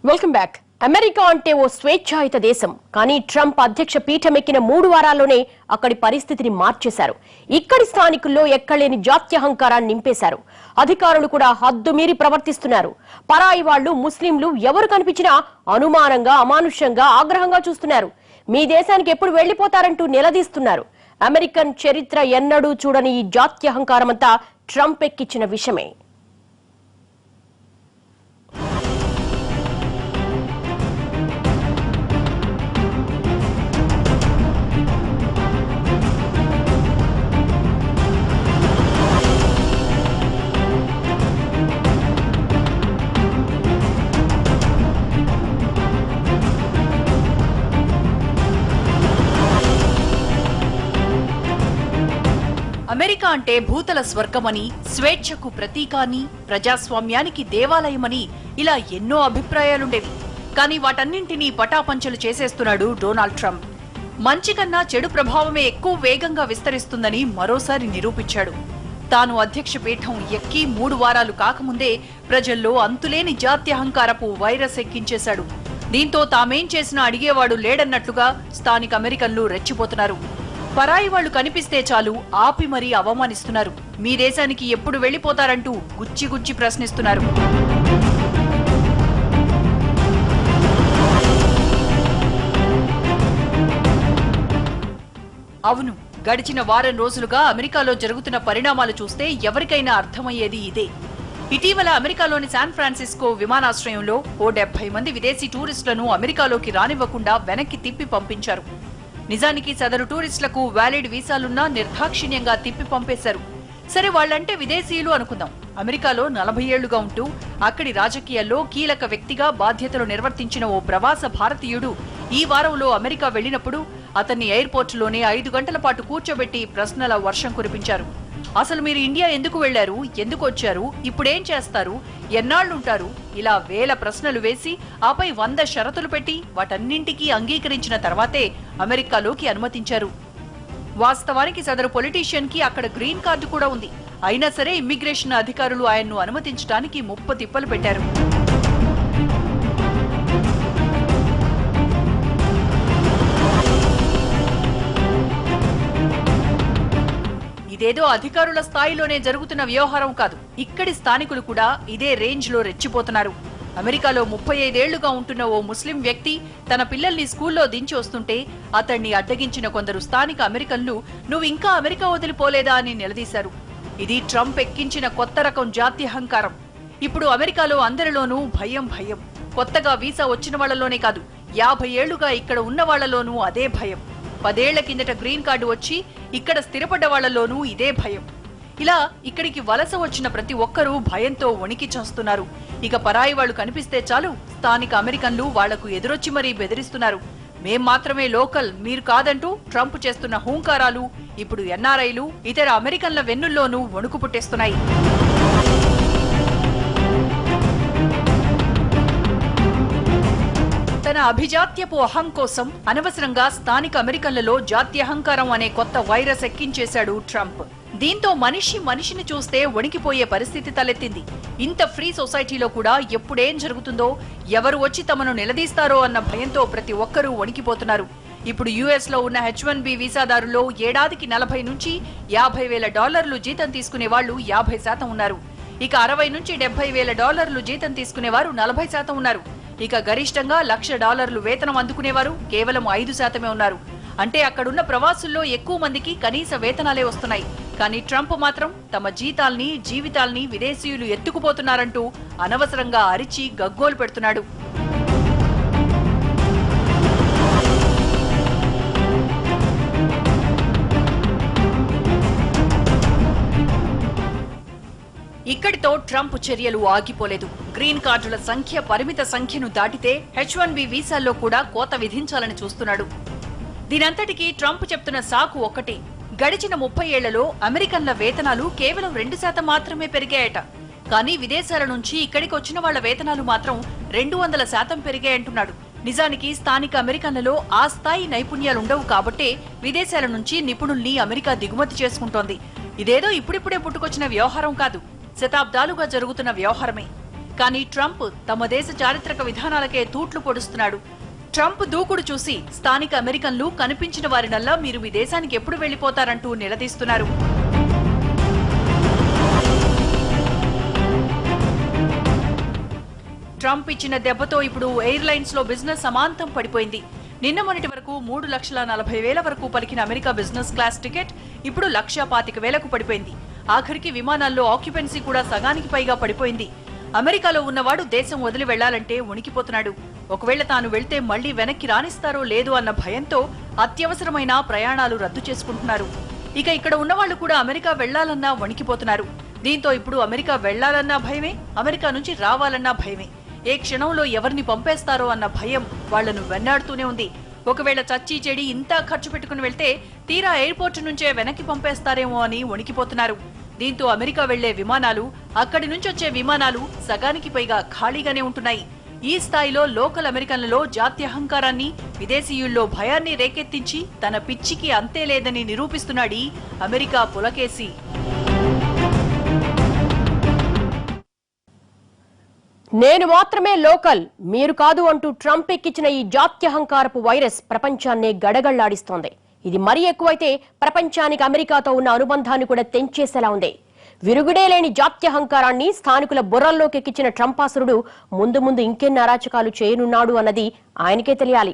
Welcome back. America అంటే ఓ స్వేచ్ఛాయుత దేశం. కానీ ట్రంప్ అధ్యక్ష పీఠమెక్కిన 3 వారాల్లోనే అక్కడి పరిస్థితిని మార్చేశారు. ఇక్కడి స్థానికుల్లో ఎక్కలేని జాత్యహంకారాన్ని నింపేశారు. అధికారులు కూడా హద్దుమీరి ప్రవర్తిస్తున్నారు. పరాయి వాళ్లు, ముస్లింలు ఎవరు కనిపించినా అనుమానంగా, అమానుష్యంగా, ఆగ్రహంగా చూస్తున్నారు. మీ దేశానికి ఎప్పుడు వెళ్లిపోతారంటూ నిలదీస్తున్నారు. అమెరికన్ చరిత్ర ఎన్నడూ చూడని ఈ జాత్యహంకారమంతా ట్రంప్ ఎక్కించిన విషయమే. అమెరికా అంటే భూతల స్వర్గమని, స్వేచ్ఛకు ప్రతీకాని, ప్రజాస్వామ్యానికి దేవాలయమని ఇలా ఎన్నో అభిప్రాయాలుండేవి. కానీ వాటన్నింటినీ పటాపంచలు చేసేస్తున్నాడు డొనాల్డ్ ట్రంప్. మంచి కన్నా చెడు ప్రభావమే ఎక్కువ వేగంగా విస్తరిస్తుందని మరోసారి నిరూపించాడు. తాను అధ్యక్ష పీఠం ఎక్కి 3 వారాలు కాకముందే ప్రజల్లో అంతులేని జాత్యహంకారపు వైరస్ ఎక్కించేశాడు. దీంతో తామేం చేసినా అడిగేవాడు లేడన్నట్లుగా స్థానిక అమెరికన్లు రెచ్చిపోతున్నారు. పరాయి వాళ్లు కనిపిస్తే చాలు ఆపి మరీ అవమానిస్తున్నారు. మీ దేశానికి ఎప్పుడు వెళ్లిపోతారంటూ గుచ్చి గుచ్చి ప్రశ్నిస్తున్నారు. అవును, గడిచిన వారం రోజులుగా అమెరికాలో జరుగుతున్న పరిణామాలు చూస్తే ఎవరికైనా అర్థమయ్యేది ఇదే. ఇటీవల అమెరికాలోని శాన్ ఫ్రాన్సిస్కో విమానాశ్రయంలో ఓ 70 మంది విదేశీ టూరిస్టులను అమెరికాలోకి రానివ్వకుండా వెనక్కి తిప్పి పంపించారు. నిజానికి సదరు టూరిస్టులకు వ్యాలిడ్ వీసాలున్నా నిర్దాక్షిణ్యంగా తిప్పి పంపేశారు. సరే, వాళ్లంటే విదేశీయులు అనుకుందాం. అమెరికాలో 40 ఏళ్లుగా ఉంటూ అక్కడి రాజకీయాల్లో కీలక వ్యక్తిగా బాధ్యతలు నిర్వర్తించిన ఓ ప్రవాస భారతీయుడు ఈ వారంలో అమెరికా వెళ్లినప్పుడు అతన్ని ఎయిర్పోర్టులోనే 5 గంటల పాటు కూర్చోబెట్టి ప్రశ్నల వర్షం కురిపించారు. అసలు మీరు ఇండియా ఎందుకు వెళ్లారు, ఎందుకు వచ్చారు, ఇప్పుడేం చేస్తారు, ఎన్నాళ్లుంటారు, ఇలా వేల ప్రశ్నలు వేసి ఆపై 100 షరతులు పెట్టి వాటన్నింటికీ అంగీకరించిన తర్వాతే అమెరికాలోకి అనుమతించారు. వాస్తవానికి సదరు పొలిటీషియన్ కి అక్కడ గ్రీన్ కార్డు కూడా ఉంది. అయినా సరే ఇమ్మిగ్రేషన్ అధికారులు ఆయన్ను అనుమతించడానికి ముప్పు తిప్పలు పెట్టారు. ఇదేదో అధికారుల స్థాయిలోనే జరుగుతున్న వ్యవహారం కాదు. ఇక్కడి స్థానికులు కూడా ఇదే రేంజ్ లో రెచ్చిపోతున్నారు. అమెరికాలో 35 ఏళ్లుగా ఉంటున్న ఓ ముస్లిం వ్యక్తి తన పిల్లల్ని స్కూల్లో దించి వస్తుంటే అతన్ని అడ్డగించిన కొందరు స్థానిక అమెరికన్లు నువ్వు ఇంకా అమెరికా వదిలిపోలేదా అని నిలదీశారు. ఇది ట్రంప్ ఎక్కించిన కొత్త రకం జాత్యహంకారం. ఇప్పుడు అమెరికాలో అందరిలోనూ భయం. కొత్తగా వీసా వచ్చిన వాళ్లలోనే కాదు, 50 ఏళ్లుగా ఇక్కడ ఉన్న వాళ్లలోనూ అదే భయం. 10 ఏళ్ల కిందట గ్రీన్ కార్డు వచ్చి ఇక్కడ స్థిరపడ్డ వాళ్లలోనూ ఇదే భయం. ఇలా ఇక్కడికి వలస వచ్చిన ప్రతి ఒక్కరూ భయంతో వణికి చేస్తున్నారు. ఇక పరాయి వాళ్లు కనిపిస్తే చాలు స్థానిక అమెరికన్లు వాళ్లకు ఎదురొచ్చి మరీ బెదిరిస్తున్నారు. మేం మాత్రమే లోకల్, మీరు కాదంటూ ట్రంప్ చేస్తున్న హూంకారాలు ఇప్పుడు ఎన్ఆర్ఐలు, ఇతర అమెరికన్ల వెన్నుల్లోనూ వణుకు పుట్టేస్తున్నాయి. తన అభిజాత్యపు అహం కోసం అనవసరంగా స్థానిక అమెరికన్లలో జాత్యహంకారం అనే కొత్త వైరస్ ఎక్కించేశాడు ట్రంప్. దీంతో మనిషిని చూస్తే వణికిపోయే పరిస్థితి తలెత్తింది. ఇంత ఫ్రీ సొసైటీలో కూడా ఎప్పుడేం జరుగుతుందో, ఎవరు వచ్చి తమను నిలదీస్తారో అన్న భయంతో ప్రతి ఒక్కరూ వణికిపోతున్నారు. ఇప్పుడు యుఎస్ లో ఉన్న H1B వీసాదారుల్లో ఏడాదికి 40 నుంచి $50,000 జీతం తీసుకునే వాళ్లు 50% ఉన్నారు. ఇక 60 నుంచి $70,000 జీతం తీసుకునేవారు 40% ఉన్నారు. ఇక గరిష్టంగా $1,00,000 వేతనం అందుకునేవారు కేవలం 5% ఉన్నారు. అంటే అక్కడున్న ప్రవాసుల్లో ఎక్కువ మందికి కనీస వేతనాలే వస్తున్నాయి. కానీ ట్రంప్ మాత్రం తమ జీవితాల్ని విదేశీయులు ఎత్తుకుపోతున్నారంటూ అనవసరంగా అరిచి గగ్గోలు పెడుతున్నాడు. ఇక్కడితో ట్రంప్ చర్యలు ఆగిపోలేదు. గ్రీన్ కార్డుల సంఖ్య పరిమిత సంఖ్యను దాటితే H1B వీసాల్లో కూడా కోత విధించాలని చూస్తున్నాడు. దీనంతటికీ ట్రంప్ చెప్తున్న సాకు ఒక్కటే. గడిచిన 30 ఏళ్లలో అమెరికన్ల వేతనాలు కేవలం 2% మాత్రమే పెరిగాయట. కానీ విదేశాల నుంచి ఇక్కడికి వచ్చిన వాళ్ల వేతనాలు మాత్రం 200% పెరిగాయంటున్నాడు. నిజానికి స్థానిక అమెరికన్లలో ఆ స్థాయి నైపుణ్యాలుండవు కాబట్టే విదేశాల నుంచి నిపుణుల్ని అమెరికా దిగుమతి చేసుకుంటోంది. ఇదేదో ఇప్పుడిప్పుడే పుట్టుకొచ్చిన వ్యవహారం కాదు, శతాబ్దాలుగా జరుగుతున్న వ్యవహారమే. కానీ ట్రంప్ తమ దేశ చారిత్రక విధానాలకే తూట్లు పొడుస్తున్నాడు. ట్రంప్ దూకుడు చూసి స్థానిక అమెరికన్లు కనిపించిన వారినల్లా మీరు మీ దేశానికి ఎప్పుడు వెళ్లిపోతారంటూ నిలదీస్తున్నారు. ట్రంప్ ఇచ్చిన దెబ్బతో ఇప్పుడు ఎయిర్లైన్స్ లో బిజినెస్ అమాంతం పడిపోయింది. నిన్న మొన్నటి వరకు 3,40,000 వరకు పలికిన అమెరికా బిజినెస్ క్లాస్ టికెట్ ఇప్పుడు 1,25,000కు పడిపోయింది. ఆఖరికి విమానాల్లో ఆక్యుపెన్సీ కూడా సగానికి పైగా పడిపోయింది. అమెరికాలో ఉన్నవాడు దేశం వదిలి వెళ్లాలంటే వణికిపోతున్నాడు. ఒకవేళ తాను వెళ్తే మళ్లీ వెనక్కి రానిస్తారో లేదో అన్న భయంతో అత్యవసరమైన ప్రయాణాలు రద్దు చేసుకుంటున్నారు. ఇక ఇక్కడ ఉన్నవాళ్లు కూడా అమెరికా వెళ్లాలన్నా వణికిపోతున్నారు. దీంతో ఇప్పుడు అమెరికా వెళ్లాలన్నా భయమే, అమెరికా నుంచి రావాలన్నా భయమే. ఏ క్షణంలో ఎవరిని పంపేస్తారో అన్న భయం వాళ్లను వెన్నాడుతూనే ఉంది. ఒకవేళ చచ్చి చెడి ఇంత ఖర్చు పెట్టుకుని వెళ్తే తీరా ఎయిర్పోర్ట్ నుంచే వెనక్కి పంపేస్తారేమో అని వణికిపోతున్నారు. దీంతో అమెరికా వెళ్లే విమానాలు, అక్కడి నుంచి వచ్చే విమానాలు సగానికి పైగా ఖాళీగానే ఉంటున్నాయి. ఈ స్థాయిలో లోకల్ అమెరికన్లలో జాత్యహంకారాన్ని, విదేశీయుల్లో భయాన్ని రేకెత్తించి తన పిచ్చికి అంతే లేదని నిరూపిస్తున్నాడీ అమెరికా పులకేసి. నేను మాత్రమే లోకల్, మీరు కాదు అంటూ ట్రంప్ ఎక్కించిన ఈ జాత్యహంకారపు వైరస్ ప్రపంచాన్నే గడగళ్లాడిస్తోంది. ఇది మరీ ఎక్కువైతే ప్రపంచానికి అమెరికాతో ఉన్న అనుబంధాన్ని కూడా తెంచేసేలా ఉంది. విరుగుడే లేని జాత్యహంకారాన్ని స్థానికుల బుర్రల్లోకి ఎక్కించిన ట్రంపాసురుడు ముందు ముందు ఇంకెన్ని అరాచకాలు చేయనున్నాడు అన్నది ఆయనకే తెలియాలి.